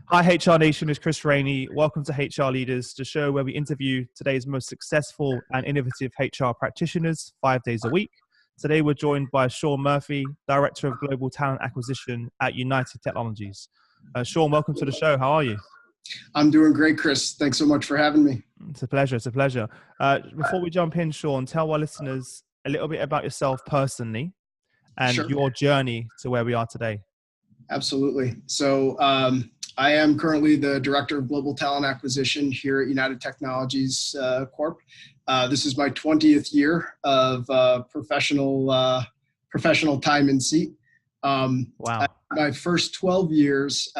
Hi, HR Nation. It's Chris Rainey. Welcome to HR Leaders, the show where we interview today's most successful and innovative HR practitioners 5 days a week. Today, we're joined by Sean Murphy, Director of Global Talent Acquisition at United Technologies. Sean, welcome to the show. How are you? I'm doing great, Chris. Thanks so much for having me. It's a pleasure. It's a pleasure. Before we jump in, Sean, tell our listeners a little bit about yourself personally and your journey to where we are today. Absolutely. So I am currently the Director of Global Talent Acquisition here at United Technologies Corp. This is my 20th year of professional time in seat. Wow. My first 12 years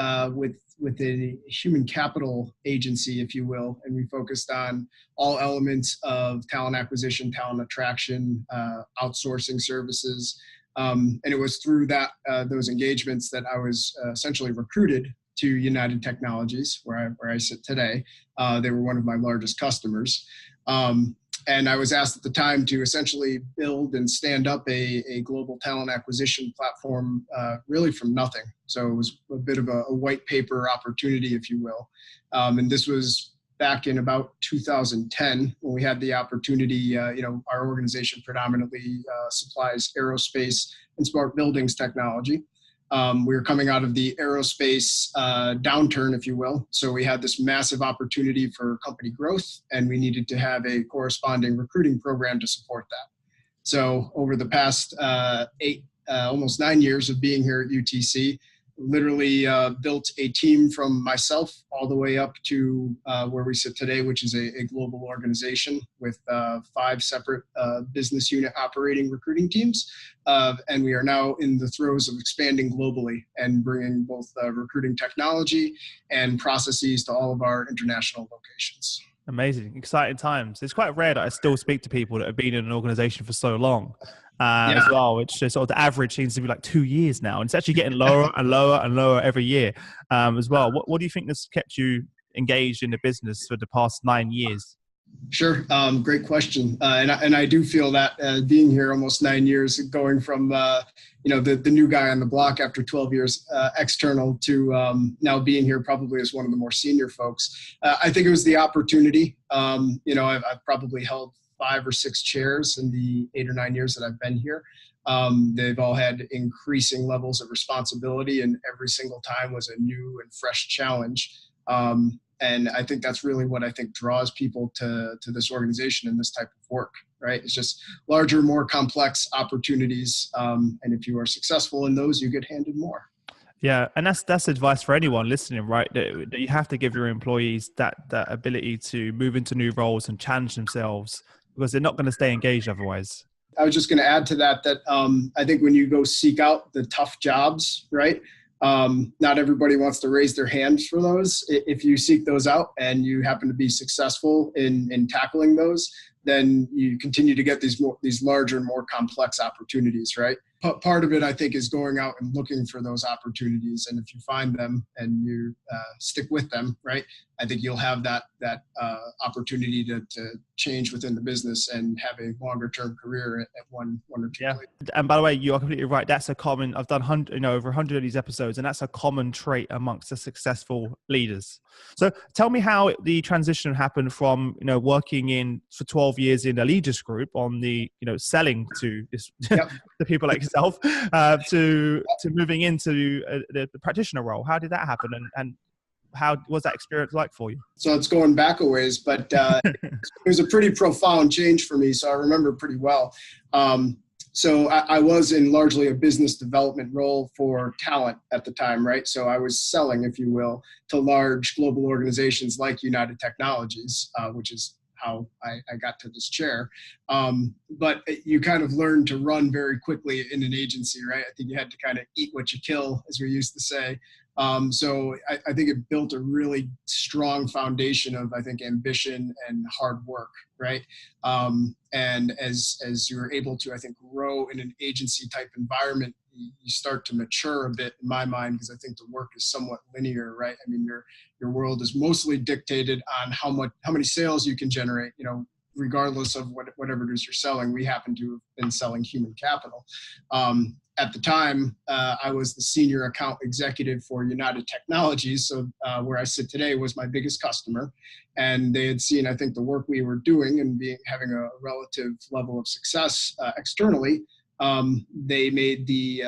with a human capital agency, if you will, and we focused on all elements of talent acquisition, talent attraction, outsourcing services. And it was through those engagements that I was essentially recruited to United Technologies, where I sit today. They were one of my largest customers. And I was asked at the time to essentially build and stand up a global talent acquisition platform really from nothing. So it was a bit of a white paper opportunity, if you will. And this was back in about 2010 when we had the opportunity. Our organization predominantly supplies aerospace and smart buildings technology. We were coming out of the aerospace downturn, if you will. So we had this massive opportunity for company growth, and we needed to have a corresponding recruiting program to support that. So over the past almost 9 years of being here at UTC, literally built a team from myself all the way up to where we sit today, which is a global organization with 5 separate business unit operating recruiting teams. And we are now in the throes of expanding globally and bringing both recruiting technology and processes to all of our international locations. Amazing. Exciting times. It's quite rare that I still speak to people that have been in an organization for so long as well, which sort of the average seems to be like 2 years now. And it's actually getting lower and lower and lower every year as well. What do you think has kept you engaged in the business for the past 9 years? Sure. Great question. And I do feel that being here almost 9 years, going from, the new guy on the block after 12 years external to now being here probably as one of the more senior folks. I think it was the opportunity. I've probably held 5 or 6 chairs in the 8 or 9 years that I've been here. They've all had increasing levels of responsibility, and every single time was a new and fresh challenge. And I think that's really what I think draws people to this organization and this type of work, right? It's just larger, more complex opportunities. And if you are successful in those, you get handed more. Yeah, and that's advice for anyone listening, right? That you have to give your employees that ability to move into new roles and challenge themselves, because they're not going to stay engaged otherwise. I was just going to add to that I think when you go seek out the tough jobs, right? Not everybody wants to raise their hands for those. If you seek those out and you happen to be successful in tackling those, then you continue to get these larger, more complex opportunities, right? Part of it, I think, is going out and looking for those opportunities. And if you find them and you stick with them, right, I think you'll have that opportunity to change within the business and have a longer term career at one or two places. And by the way, you are completely right. That's a common, I've done over 100 of these episodes, and that's a common trait amongst the successful leaders. So tell me how the transition happened from, working for 12 years in a leaders group on the, selling to this, the people like yourself, to moving into the practitioner role. How did that happen? And how was that experience like for you? So it's going back a ways, but it was a pretty profound change for me. So I remember pretty well. So I was in largely a business development role for talent at the time, right? So I was selling, if you will, to large global organizations like United Technologies, which is how I got to this chair. But you kind of learn to run very quickly in an agency, right? I think you had to kind of eat what you kill, as we used to say. So I think it built a really strong foundation of, I think, ambition and hard work, right? And as you're able to, I think, grow in an agency type environment, you start to mature a bit in my mind, because I think the work is somewhat linear, right? I mean, your world is mostly dictated on how many sales you can generate, regardless of whatever it is you're selling. We happen to have been selling human capital. At the time, I was the senior account executive for United Technologies. So where I sit today was my biggest customer. And they had seen, I think, the work we were doing and having a relative level of success externally. They made the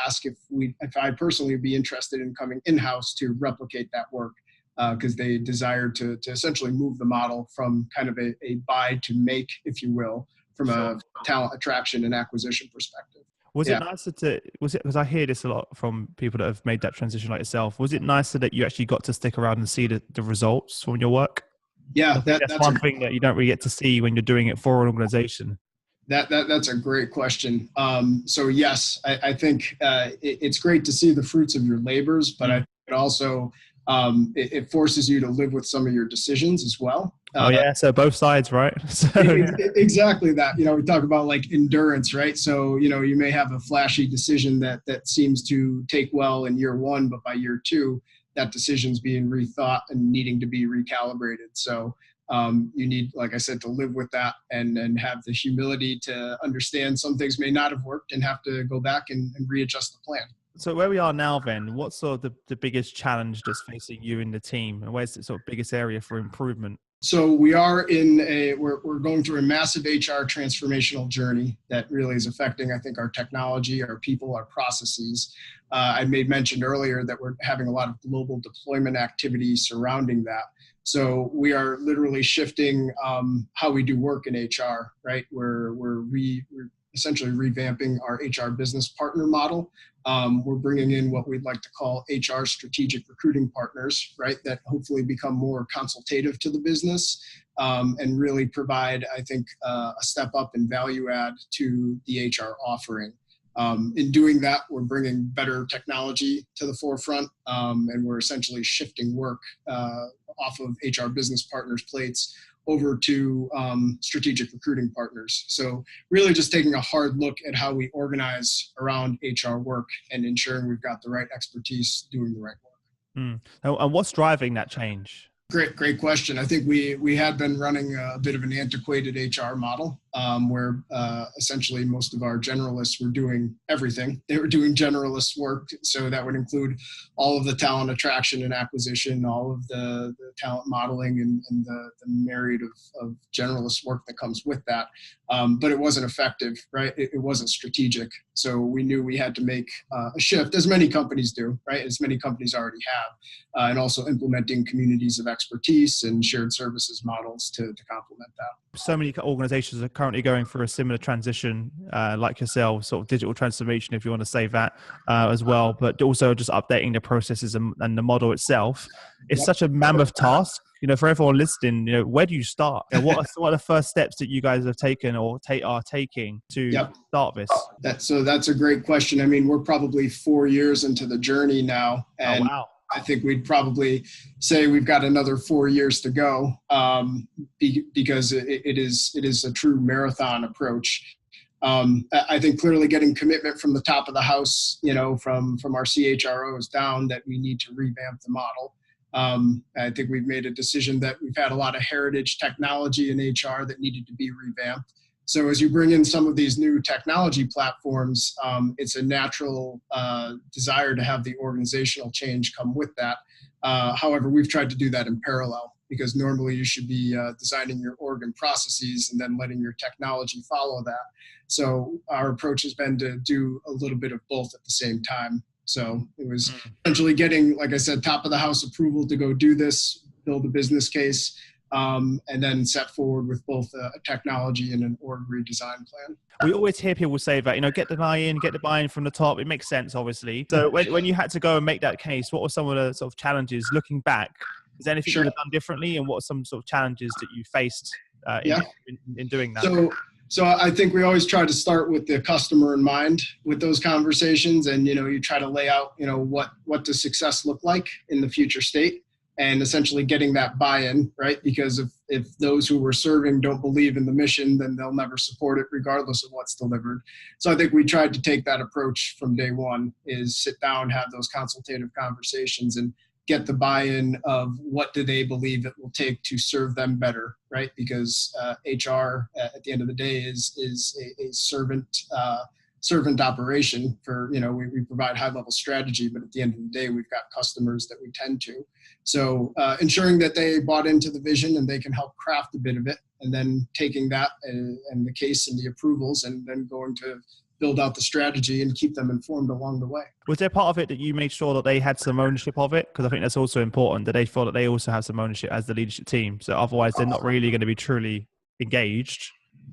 ask if I personally would be interested in coming in-house to replicate that work, because they desired to essentially move the model from kind of a buy to make, if you will, from a talent attraction and acquisition perspective. Was it nicer because I hear this a lot from people that have made that transition like yourself, was it nicer that you actually got to stick around and see the results from your work? Yeah, that's one thing that you don't really get to see when you're doing it for an organization. That's a great question. So yes, I think it's great to see the fruits of your labors, but I think it also it forces you to live with some of your decisions as well. So both sides, right? Exactly that. We talk about like endurance, right? So you may have a flashy decision that seems to take well in year one, but by year two, that decision's being rethought and needing to be recalibrated. So you need, like I said, to live with that and have the humility to understand some things may not have worked and have to go back and readjust the plan. So where we are now then, what's sort of the biggest challenge that's facing you and the team, and where's the sort of biggest area for improvement? So we are we're going through a massive HR transformational journey that really is affecting, I think, our technology, our people, our processes. I mentioned earlier that we're having a lot of global deployment activity surrounding that. So we are literally shifting how we do work in HR, right? We're essentially revamping our HR business partner model. We're bringing in what we'd like to call HR strategic recruiting partners, right? That hopefully become more consultative to the business and really provide, I think, a step up in value add to the HR offering. In doing that, we're bringing better technology to the forefront, and we're essentially shifting work off of HR business partners' plates over to strategic recruiting partners. So really just taking a hard look at how we organize around HR work and ensuring we've got the right expertise doing the right work. And what's driving that change? Great question. I think we had been running a bit of an antiquated HR model where essentially most of our generalists were doing everything. They were doing generalist work. So that would include all of the talent attraction and acquisition, all of the talent modeling and the myriad of generalist work that comes with that. But it wasn't effective, right? It wasn't strategic. So we knew we had to make a shift, as many companies do, right? As many companies already have, and also implementing communities of expertise and shared services models to complement that. So many organizations are currently going through a similar transition, like yourself, sort of digital transformation, if you want to say that as well, but also just updating the processes and the model itself. It's such a mammoth task. For everyone listening, where do you start? What are the first steps that you guys have taken or are taking to start this? That's a great question. I mean, we're probably 4 years into the journey now. And wow. I think we'd probably say we've got another 4 years to go because it is a true marathon approach. I think clearly getting commitment from the top of the house, from our CHROs down that we need to revamp the model. I think we've made a decision that we've had a lot of heritage technology in HR that needed to be revamped. So as you bring in some of these new technology platforms, it's a natural desire to have the organizational change come with that. However, we've tried to do that in parallel because normally you should be designing your org and processes and then letting your technology follow that. So our approach has been to do a little bit of both at the same time. So it was essentially getting, like I said, top of the house approval to go do this, build a business case, and then set forward with both a technology and an org redesign plan. We always hear people say that, get the buy-in from the top. It makes sense, obviously. So when you had to go and make that case, what were some of the sort of challenges looking back? Is there anything you would have done differently? And what are some sort of challenges that you faced in doing that? So I think we always try to start with the customer in mind with those conversations. And, you try to lay out, what does success look like in the future state and essentially getting that buy-in, right? Because if those who we're serving don't believe in the mission, then they'll never support it regardless of what's delivered. So I think we tried to take that approach from day one is sit down, have those consultative conversations and get the buy-in of what do they believe it will take to serve them better, right? Because HR at the end of the day is a servant operation for, we provide high level strategy, but at the end of the day, we've got customers that we tend to. So ensuring that they bought into the vision and they can help craft a bit of it, and then taking that and the case and the approvals and then going to build out the strategy and keep them informed along the way. Was there part of it that you made sure that they had some ownership of it? Because I think that's also important, that they feel that they also have some ownership as the leadership team. So otherwise they're not really going to be truly engaged.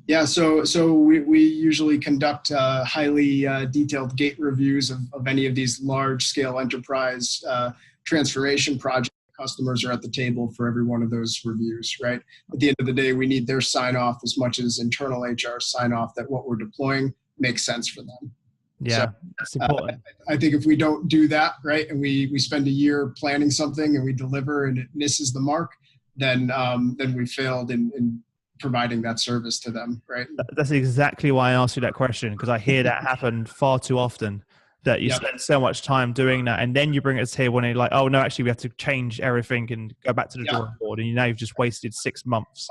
Yeah, so we usually conduct highly detailed gate reviews of any of these large scale enterprise transformation projects. Customers are at the table for every one of those reviews, right? At the end of the day, we need their sign off as much as internal HR sign off that what we're deploying makes sense for them. Yeah, so, that's important. I think if we don't do that, right, and we spend a year planning something and we deliver and it misses the mark, then we failed in providing that service to them, right? That's exactly why I asked you that question, because I hear that happen far too often, that you spend so much time doing that and then you bring it to the table and you're like, oh no, actually we have to change everything and go back to the drawing board, and you've just wasted 6 months.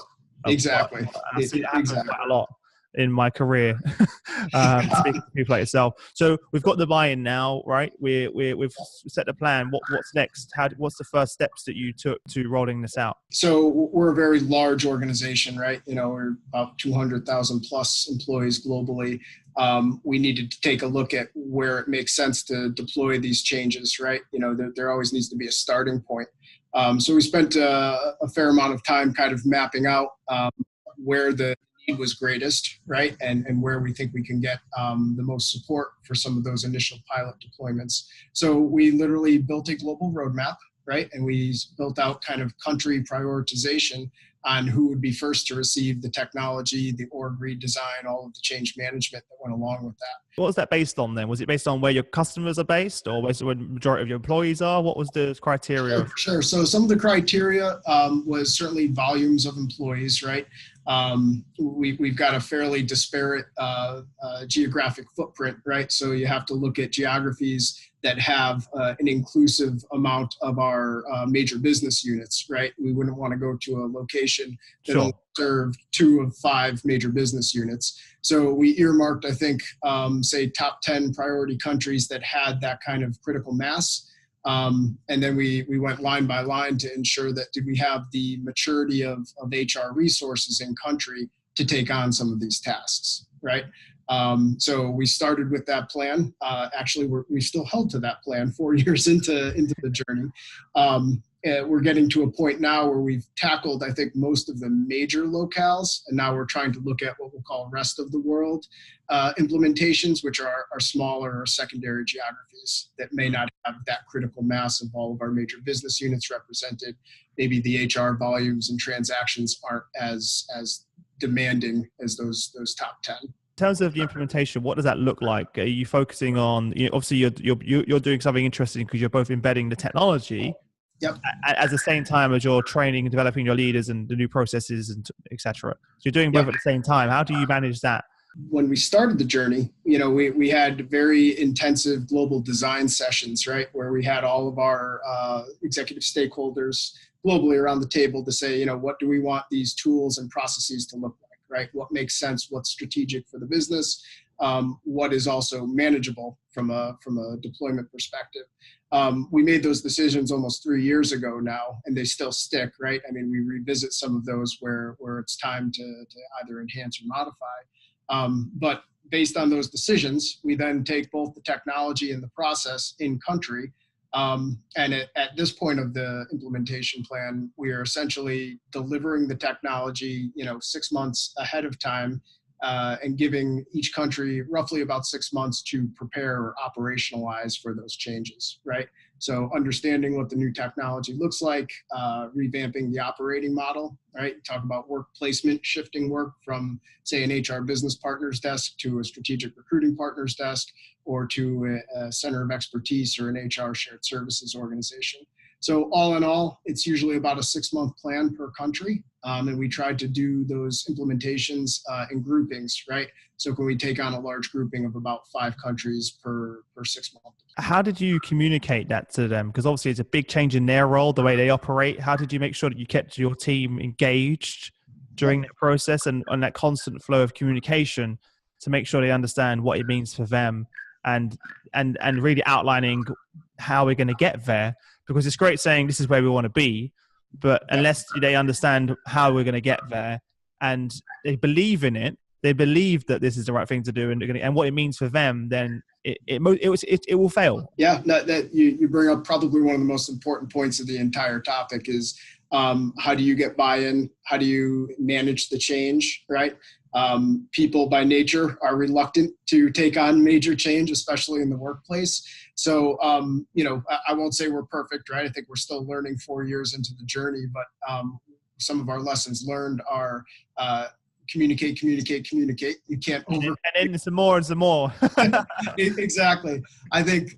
Exactly. I see that happen quite a lot in my career, speaking to people like yourself. So we've got the buy-in now, right? We've set the plan. What's next? What's the first steps that you took to rolling this out? So we're a very large organization, right? We're about 200,000 plus employees globally. We needed to take a look at where it makes sense to deploy these changes, right? There always needs to be a starting point. So we spent a fair amount of time kind of mapping out where the need was greatest, right? And where we think we can get the most support for some of those initial pilot deployments. So we literally built a global roadmap, right? And we built out kind of country prioritization on who would be first to receive the technology, the org redesign, all of the change management that went along with that. What was that based on then? Was it based on where your customers are based, or where the majority of your employees are? What was the criteria? Sure. So some of the criteria was certainly volumes of employees, right? We've got a fairly disparate geographic footprint, right? So you have to look at geographies that have an inclusive amount of our major business units, right? We wouldn't want to go to a location that only served 2 of 5 major business units. So we earmarked, I think, say top 10 priority countries that had that kind of critical mass. And then we went line by line to ensure that did we have the maturity of HR resources in country to take on some of these tasks, right? So we started with that plan. Actually, we still held to that plan 4 years into the journey. We're getting to a point now where we've tackled, I think, most of the major locales, and now we're trying to look at what we'll call rest of the world implementations, which are smaller or secondary geographies that may not have that critical mass of all of our major business units represented. Maybe the HR volumes and transactions aren't as demanding as those top 10. In terms of the implementation, what does that look like? Are you focusing on, obviously you're doing something interesting because you're both embedding the technology at the same time as you're training and developing your leaders and the new processes and et cetera. So you're doing both at the same time. How do you manage that? When we started the journey, we had very intensive global design sessions, right? Where we had all of our executive stakeholders globally around the table to say, what do we want these tools and processes to look like? Right? What makes sense? What's strategic for the business? What is also manageable from a deployment perspective? We made those decisions almost 3 years ago now, and they still stick, right? I mean, we revisit some of those where it's time to either enhance or modify. But based on those decisions, we then take both the technology and the process in country. And at this point of the implementation plan, we are essentially delivering the technology, 6 months ahead of time, and giving each country roughly about 6 months to prepare or operationalize for those changes, right? So understanding what the new technology looks like, revamping the operating model, right? Talk about work placement, shifting work from, say, an HR business partner's desk to a strategic recruiting partner's desk, or to a center of expertise or an HR shared services organization. So all in all, it's usually about a 6-month plan per country. And we tried to do those implementations in groupings, right? So can we take on a large grouping of about 5 countries per 6-month How did you communicate that to them? Because obviously it's a big change in their role, the way they operate. How did you make sure that you kept your team engaged during that process and on that constant flow of communication to make sure they understand what it means for them and really outlining how we're going to get there? Because it's great saying this is where we want to be, but unless they understand how we're going to get there and they believe in it, they believe that this is the right thing to do and what it means for them, then it will fail. Yeah, that you bring up probably one of the most important points of the entire topic is how do you get buy-in? How do you manage the change, right? People by nature are reluctant to take on major change, especially in the workplace. So, I won't say we're perfect, right? I think we're still learning 4 years into the journey, but some of our lessons learned are communicate. You can't over. And then some more and some more. Exactly. I think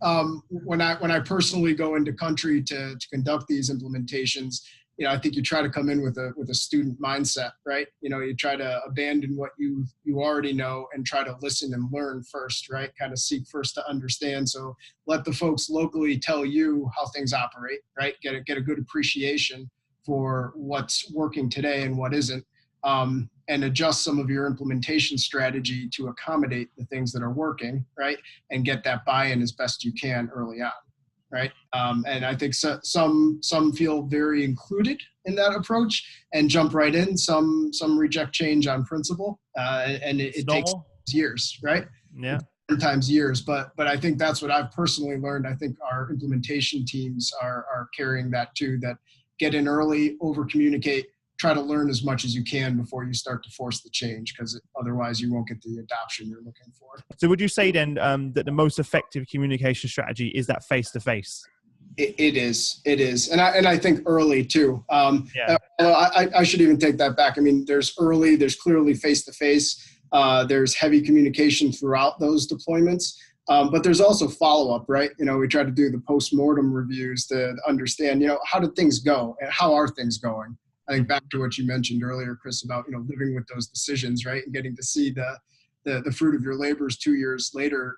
when I personally go into country to conduct these implementations, I think you try to come in with a student mindset, right? You try to abandon what you already know and try to listen and learn first, right? Kind of seek first to understand. So let the folks locally tell you how things operate, right? Get a good appreciation for what's working today and what isn't. And adjust some of your implementation strategy to accommodate the things that are working, right? And get that buy-in as best you can early on, right? And I think some feel very included in that approach and jump right in. Some reject change on principle, and it takes years, right? Yeah. Sometimes years, but I think that's what I've personally learned. I think our implementation teams are carrying that too. That get in early, over communicate. Try to learn as much as you can before you start to force the change, because otherwise you won't get the adoption you're looking for. So would you say then that the most effective communication strategy is that face-to-face? It is. And I think early too. I should even take that back. I mean, there's clearly face-to-face. There's heavy communication throughout those deployments. But there's also follow-up, right? We try to do the post-mortem reviews to understand, how did things go and how are things going? I think back to what you mentioned earlier, Chris, about living with those decisions, right, and getting to see the fruit of your labors 2 years later.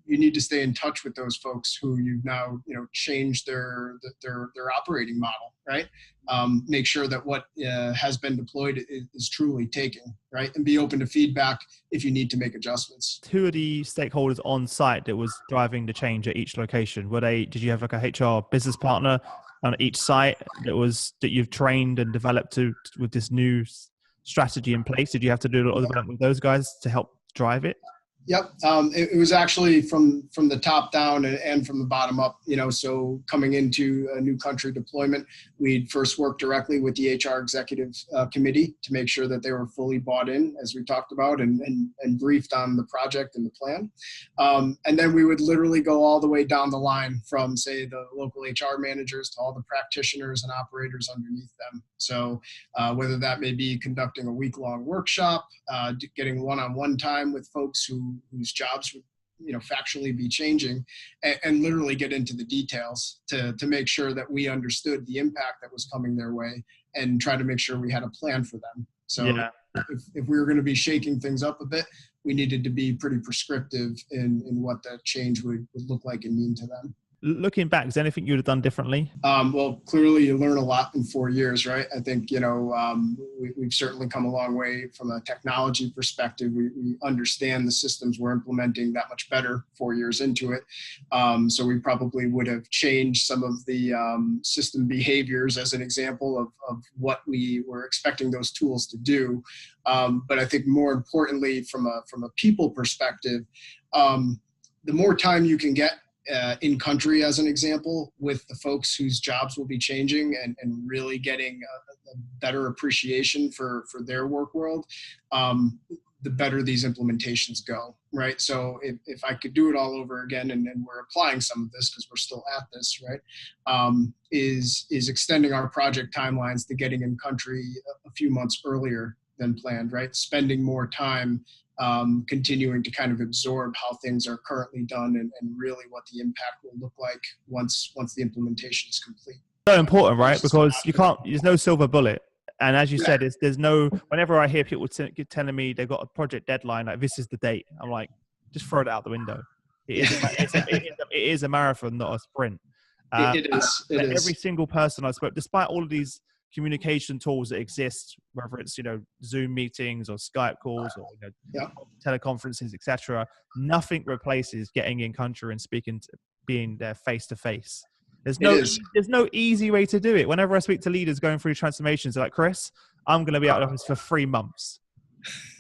You need to stay in touch with those folks who you've now changed their operating model, right? Make sure that what has been deployed is truly taken, right, and be open to feedback if you need to make adjustments. Who are the stakeholders on site that was driving the change at each location? Did you have like a HR business partner on each site that you've trained and developed with this new strategy in place? Did you have to do a lot of development with those guys to help drive it? Yep. It was actually from the top down and from the bottom up, so coming into a new country deployment, we'd first work directly with the HR executive committee to make sure that they were fully bought in, as we talked about, and briefed on the project and the plan. And then we would literally go all the way down the line from, say, the local HR managers to all the practitioners and operators underneath them. So whether that may be conducting a week-long workshop, getting one-on-one time with folks whose jobs would factually be changing, and literally get into the details to make sure that we understood the impact that was coming their way and try to make sure we had a plan for them. So if we were going to be shaking things up a bit, we needed to be pretty prescriptive in what that change would look like and mean to them. Looking back, is there anything you'd have done differently? Well, clearly you learn a lot in 4 years, right? I think, we've certainly come a long way from a technology perspective. We understand the systems we're implementing that much better 4 years into it. So we probably would have changed some of the system behaviors as an example of what we were expecting those tools to do. But I think more importantly, from a people perspective, the more time you can get in country, as an example, with the folks whose jobs will be changing and really getting a better appreciation for their work world, the better these implementations go, right? So if I could do it all over again, and we're applying some of this because we're still at this, right, is extending our project timelines to getting in country a few months earlier than planned, right? Spending more time continuing to kind of absorb how things are currently done and really what the impact will look like once the implementation is complete. So important, right? Because there's no silver bullet. And as you said, whenever I hear people telling me they've got a project deadline, like this is the date, I'm like, just throw it out the window. It it is a marathon, not a sprint. It is. Every single person I spoke, despite all of these communication tools that exist, whether it's, Zoom meetings or Skype calls or teleconferences, etc., nothing replaces getting in country and being there face to face. There's no easy way to do it. Whenever I speak to leaders going through transformations, they're like, Chris, I'm going to be out of the office for 3 months,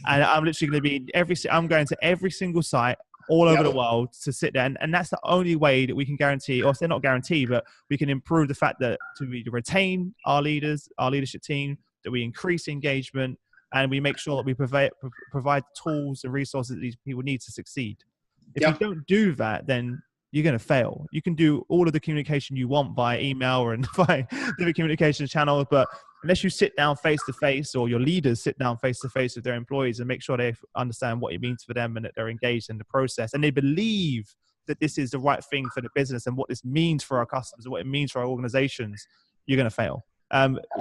and I'm literally going to be I'm going to every single site all over the world to sit there. And that's the only way that we can guarantee, or say not guarantee, but we can improve the fact that we retain our leaders, our leadership team, that we increase engagement, and we make sure that we provide tools and resources that these people need to succeed. If you don't do that, then you're going to fail. You can do all of the communication you want by email and by different communication channels, but unless you sit down face to face, or your leaders sit down face to face with their employees and make sure they understand what it means for them and that they're engaged in the process and they believe that this is the right thing for the business and what this means for our customers and what it means for our organizations, you're going to fail.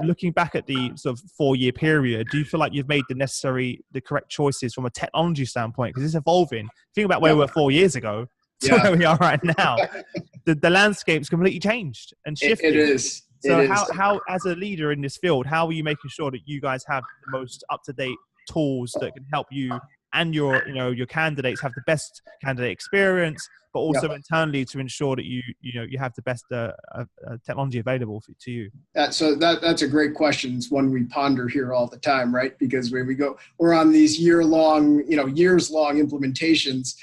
Looking back at the sort of 4-year period, do you feel like you've made the correct choices from a technology standpoint? Because it's evolving. Think about where we were 4 years ago to where we are right now. The landscape's completely changed and shifted. It is. So how, as a leader in this field, how are you making sure that you guys have the most up-to-date tools that can help you and your candidates have the best candidate experience, but also internally to ensure that you have the best technology available to you? That's a great question. It's one we ponder here all the time, right? Because when we're on these years-long implementations.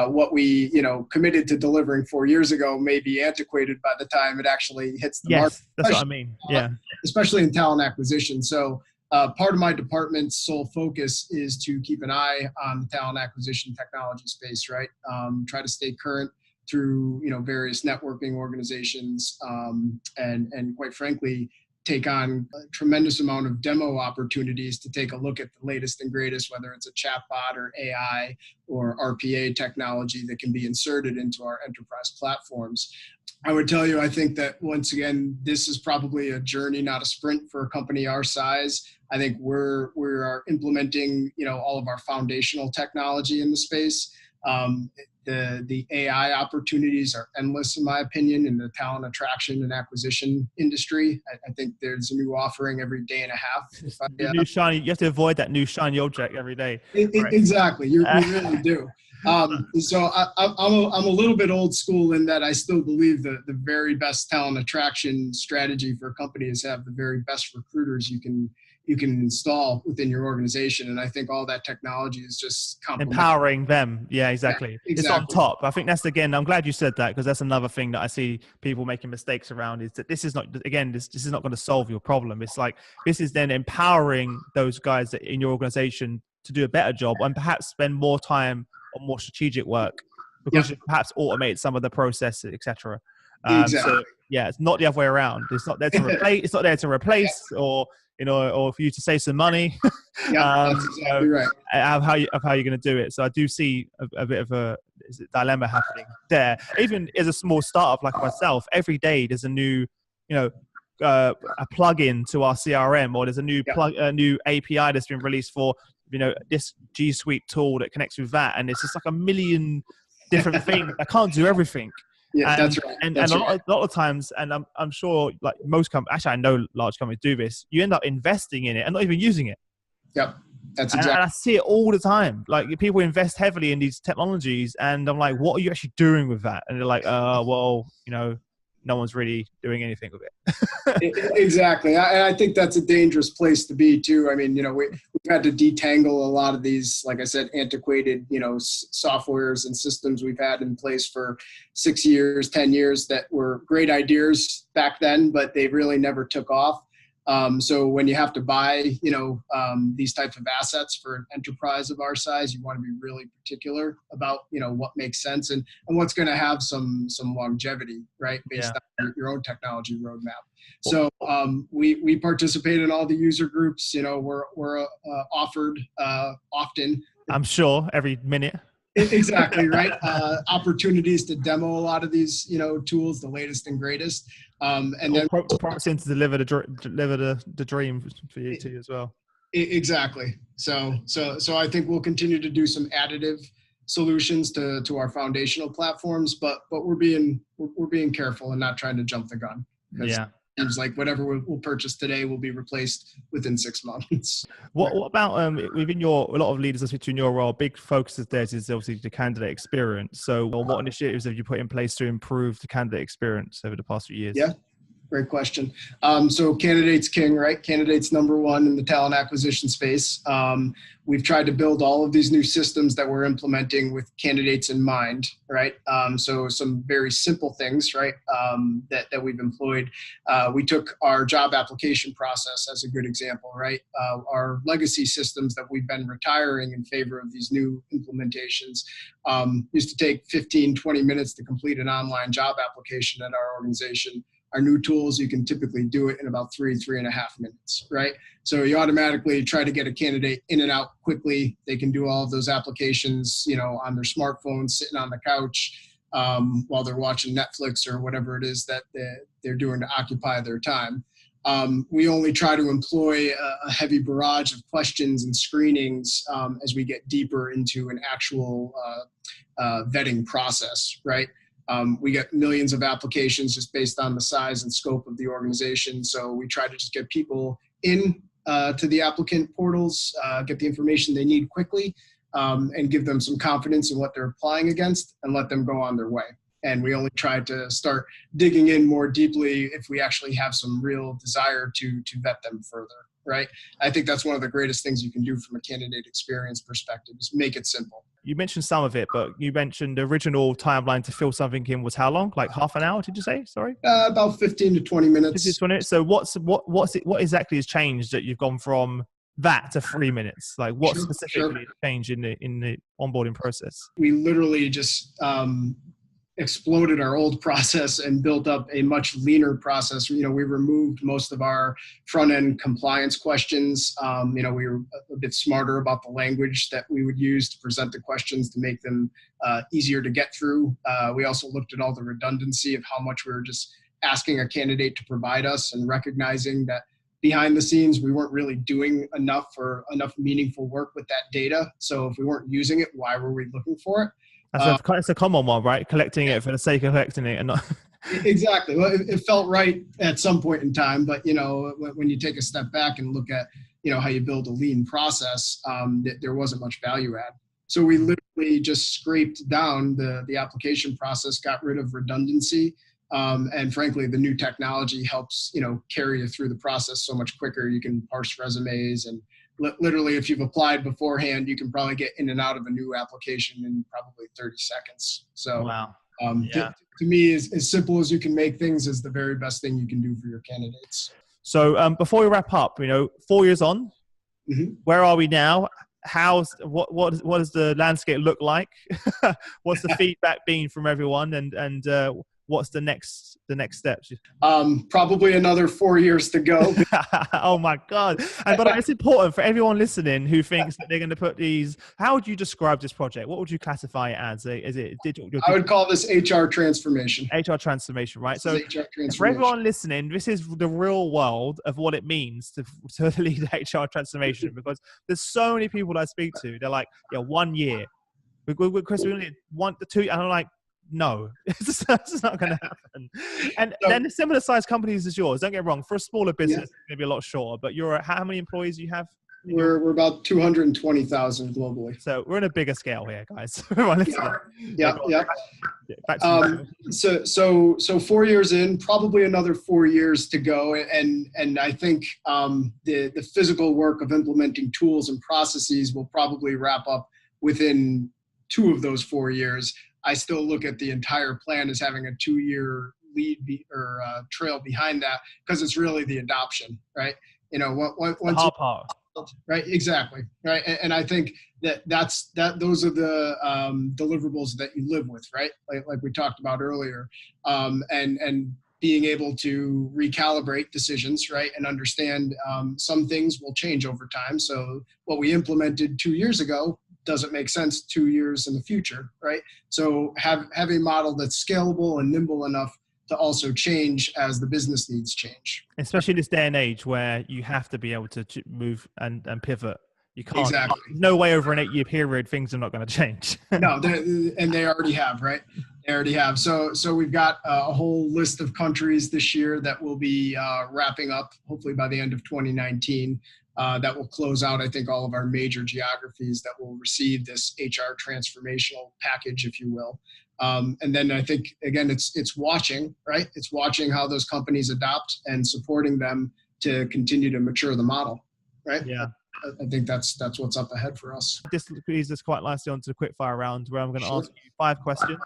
What we committed to delivering 4 years ago may be antiquated by the time it actually hits the market. That's what I mean. Yeah, especially in talent acquisition. So. Part of my department's sole focus is to keep an eye on the talent acquisition technology space, right? Try to stay current through, various networking organizations, and quite frankly, take on a tremendous amount of demo opportunities to take a look at the latest and greatest, whether it's a chatbot or AI or RPA technology that can be inserted into our enterprise platforms. I would tell you, I think that once again, this is probably a journey, not a sprint for a company our size. I think we are implementing, all of our foundational technology in the space. The AI opportunities are endless, in my opinion, in the talent attraction and acquisition industry. I think there's a new offering every day and a half. New shiny, you have to avoid that new shiny object every day. Exactly, you really do. So I'm a little bit old school in that I still believe that the very best talent attraction strategy for a company is have the very best recruiters you can install within your organization. And I think all that technology is just empowering them. Yeah, exactly. It's on top. I think that's, again, I'm glad you said that, because that's another thing that I see people making mistakes around, is that this is not going to solve your problem. It's like, this is then empowering those guys that in your organization to do a better job and perhaps spend more time on more strategic work, because you perhaps automate some of the process, etc. Exactly. So yeah, it's not the other way around. It's not there to replace. It's not there to replace, or or for you to save some money. That's exactly right. Of how you're going to do it. So I do see a bit of a dilemma happening there. Even as a small startup like myself, every day there's a new, a plug-in to our CRM, or there's a new a new API that's been released for, this G Suite tool that connects with that, and it's just like a million different things. I can't do everything. Yeah, that's right. And a lot of times, and I'm sure, like most companies, actually I know large companies do this, you end up investing in it and not even using it. Yep, that's exactly. And I see it all the time. Like, people invest heavily in these technologies, and I'm like, what are you actually doing with that? And they're like, well, no one's really doing anything with it. Exactly. I think that's a dangerous place to be too. I mean, we've had to detangle a lot of these, like I said, antiquated, softwares and systems we've had in place for 6 years, 10 years that were great ideas back then, but they really never took off. So when you have to buy, these types of assets for an enterprise of our size, you want to be really particular about, what makes sense and what's going to have some longevity, right? Based on your own technology roadmap. So we participate in all the user groups. We're offered often. I'm sure every minute. Exactly, right. Opportunities to demo a lot of these, tools, the latest and greatest, and then promising to deliver the dream for you too as well. Exactly. So I think we'll continue to do some additive solutions to our foundational platforms, but we're being careful and not trying to jump the gun, because it seems like whatever we'll purchase today will be replaced within 6 months. What about within a lot of leaders, especially in your role, big focus of theirs is obviously the candidate experience. So what initiatives have you put in place to improve the candidate experience over the past few years? Yeah. Great question. So candidates king, right? Candidates number one in the talent acquisition space. We've tried to build all of these new systems that we're implementing with candidates in mind, right? So some very simple things, right, that we've employed. We took our job application process as a good example, right? Our legacy systems that we've been retiring in favor of these new implementations used to take 15, 20 minutes to complete an online job application at our organization. Our new tools, you can typically do it in about 3.5 minutes, right? So you automatically try to get a candidate in and out quickly. They can do all of those applications, on their smartphone, sitting on the couch while they're watching Netflix or whatever it is that they're doing to occupy their time. We only try to employ a heavy barrage of questions and screenings as we get deeper into an actual vetting process, right? We get millions of applications just based on the size and scope of the organization. So we try to just get people in to the applicant portals, get the information they need quickly, and give them some confidence in what they're applying against and let them go on their way. And we only try to start digging in more deeply if we actually have some real desire to vet them further, right? I think that's one of the greatest things you can do from a candidate experience perspective is make it simple. You mentioned some of it, but you mentioned the original timeline to fill something in was how long? Like half an hour, did you say? Sorry? About 15 to 20 minutes. 15 to 20 minutes. So what exactly has changed that you've gone from that to 3 minutes? Like what specifically changed in the onboarding process? We literally just exploded our old process and built up a much leaner process. We removed most of our front-end compliance questions. We were a bit smarter about the language that we would use to present the questions to make them easier to get through. We also looked at all the redundancy of how much we were just asking a candidate to provide us and recognizing that behind the scenes, we weren't really doing enough meaningful work with that data. So if we weren't using it, why were we looking for it? It's a common one, right? Collecting it for the sake of collecting it and not... Exactly. Well, it felt right at some point in time, but when you take a step back and look at how you build a lean process, there wasn't much value add. So we literally just scraped down the application process, got rid of redundancy, and frankly, the new technology helps carry you through the process so much quicker. You can parse resumes, and literally, if you've applied beforehand, you can probably get in and out of a new application in probably 30 seconds. So, wow. To me, as simple as you can make things is the very best thing you can do for your candidates. So, before we wrap up, 4 years on, where are we now? What does the landscape look like? What's the feedback been from everyone, and what's the next steps? Probably another 4 years to go. Oh my God. But it's important for everyone listening who thinks that they're going to put these. How would you describe this project? What would you classify it as? Is it digital? I would call this HR transformation. HR transformation, right? So for everyone listening, this is the real world of what it means to lead HR transformation, because there's so many people I speak to. They're like, 1 year. Chris, we only need 1 to 2. And I'm like, no, it's not going to happen. And then similar sized companies as yours, don't get me wrong, for a smaller business, it's going to be a lot shorter, but you're at how many employees do you have? We're about 220,000 globally. So we're on a bigger scale here, guys. Yeah. So 4 years in, probably another 4 years to go. And I think the physical work of implementing tools and processes will probably wrap up within 2 of those 4 years. I still look at the entire plan as having a 2-year lead trail behind that, because it's really the adoption, right? Once the hard part. Right, exactly, right. And I think those are the deliverables that you live with, right? Like we talked about earlier, and being able to recalibrate decisions, right, and understand some things will change over time. So what we implemented 2 years ago doesn't make sense 2 years in the future, right? So have a model that's scalable and nimble enough to also change as the business needs change. Especially in this day and age where you have to be able to move and pivot You can't. Exactly. There's no way over an 8-year period things are not going to change. No, and they already have, right? They already have. So we've got a whole list of countries this year that will be wrapping up, hopefully by the end of 2019. That will close out, I think, all of our major geographies that will receive this HR transformational package, if you will. And then I think, again, it's watching, right? It's watching how those companies adopt and supporting them to continue to mature the model, right? Yeah. I think that's what's up ahead for us. This leads us quite nicely onto the quick fire round, where I'm going to Sure. ask you 5 questions,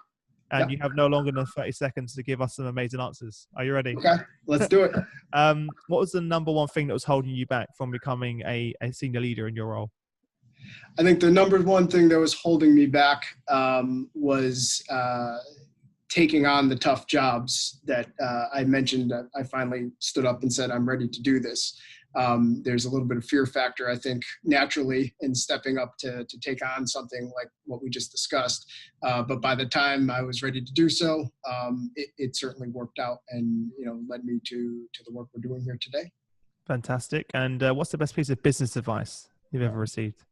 and Yep. you have no longer than 30 seconds to give us some amazing answers. Are you ready? Okay, let's do it. What was the number one thing that was holding you back from becoming a senior leader in your role? I think the number one thing that was holding me back was taking on the tough jobs that I mentioned. I finally stood up and said, I'm ready to do this. There's a little bit of fear factor, I think, naturally in stepping up to take on something like what we just discussed. But by the time I was ready to do so, it certainly worked out and, led me to the work we're doing here today. Fantastic. And what's the best piece of business advice you've ever received?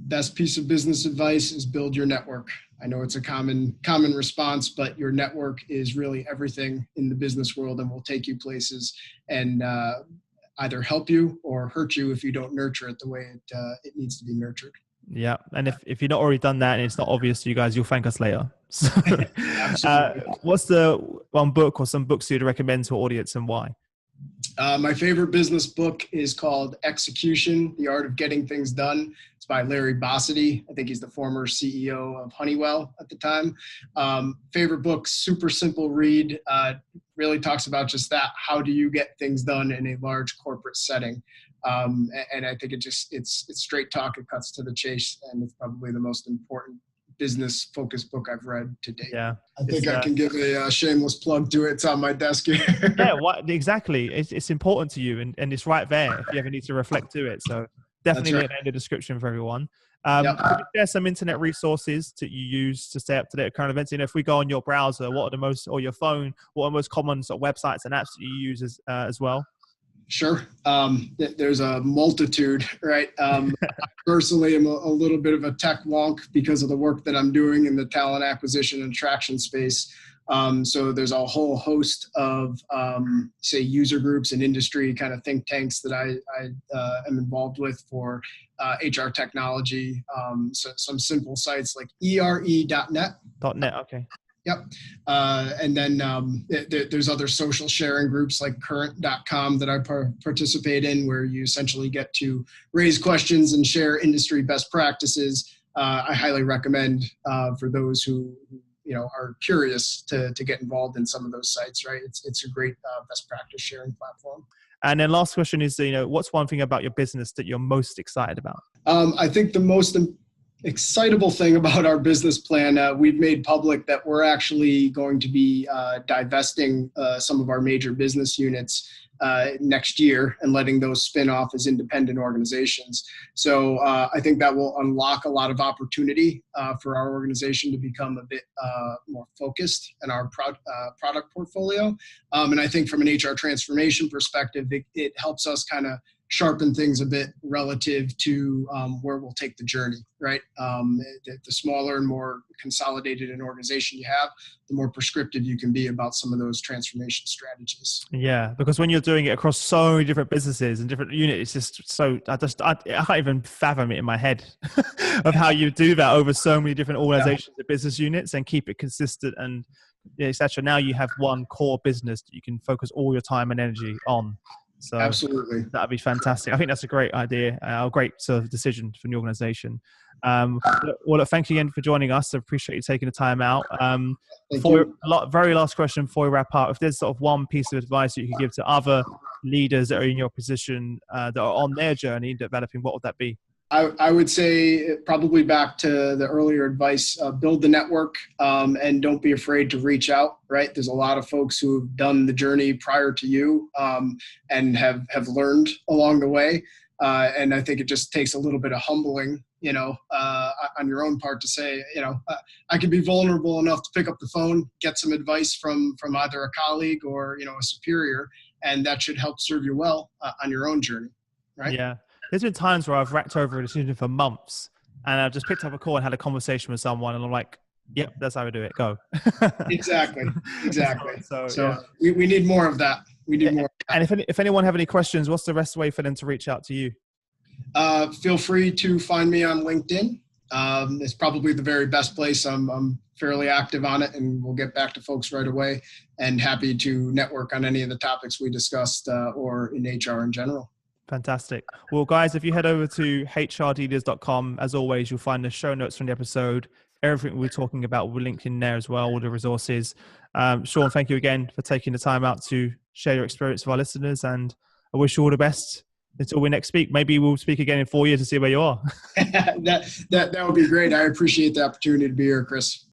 Best piece of business advice is build your network. I know it's a common response, but your network is really everything in the business world and will take you places and either help you or hurt you if you don't nurture it the way it needs to be nurtured. Yeah. And if you've not already done that and it's not obvious to you guys, you'll thank us later. So, what's the one book or some books you'd recommend to our audience and why? My favorite business book is called Execution, The Art of Getting Things Done. It's by Larry Bossidy. I think he's the former CEO of Honeywell at the time. Favorite book, super simple read, really talks about just that. How do you get things done in a large corporate setting? And I think it's straight talk. It cuts to the chase, and it's probably the most important business focused book I've read to date. Yeah. I think I can give a shameless plug to it. It's on my desk here. Yeah, exactly. It's important to you and it's right there if you ever need to reflect to it. So definitely link that in the description for everyone. Could you share some internet resources that you use to stay up to date with current events? If we go on your browser, or your phone, what are the most common sort of websites and apps that you use as well? Sure. There's a multitude, right? Personally, I'm a little bit of a tech wonk because of the work that I'm doing in the talent acquisition and attraction space. So there's a whole host of, say, user groups and industry kind of think tanks that I am involved with for HR technology. So some simple sites like ere.net. .net, okay. Yep. And then there's other social sharing groups like current.com that I participate in, where you essentially get to raise questions and share industry best practices. I highly recommend for those who are curious to get involved in some of those sites, right? It's a great best practice sharing platform. And then last question is, what's one thing about your business that you're most excited about? I think the most excitable thing about our business plan, we've made public that we're actually going to be divesting some of our major business units next year and letting those spin off as independent organizations. So I think that will unlock a lot of opportunity for our organization to become a bit more focused in our product portfolio. And I think from an HR transformation perspective, it helps us kind of sharpen things a bit relative to where we'll take the journey, right? The smaller and more consolidated an organization you have, the more prescriptive you can be about some of those transformation strategies. Yeah, because when you're doing it across so many different businesses and different units, it's just so, I can't even fathom it in my head of how you do that over so many different organizations and business units and keep it consistent and etc. Now you have one core business that you can focus all your time and energy on. So absolutely, that'd be fantastic. I think that's a great idea, a great sort of decision from the organization. Well, thank you again for joining us. I appreciate you taking the time out. Very last question before we wrap up. If there's sort of one piece of advice that you could give to other leaders that are in your position that are on their journey developing, what would that be? I would say probably back to the earlier advice, build the network and don't be afraid to reach out, right? There's a lot of folks who have done the journey prior to you and have learned along the way. And I think it just takes a little bit of humbling, on your own part to say, I can be vulnerable enough to pick up the phone, get some advice from either a colleague or, a superior, and that should help serve you well on your own journey, right? Yeah. There's been times where I've racked over a decision for months and I've just picked up a call and had a conversation with someone and I'm like, yep, that's how we do it. Go. Exactly. So we need more of that. We need more. And if anyone have any questions, what's the best way for them to reach out to you? Feel free to find me on LinkedIn. It's probably the very best place. I'm fairly active on it, and we'll get back to folks right away, and happy to network on any of the topics we discussed or in HR in general. Fantastic. Well, guys, if you head over to hrdealers.com, as always, you'll find the show notes from the episode. Everything we're talking about will link in there as well, all the resources. Sean, thank you again for taking the time out to share your experience with our listeners, and I wish you all the best until we next speak. Maybe we'll speak again in 4 years to see where you are. That would be great. I appreciate the opportunity to be here, Chris.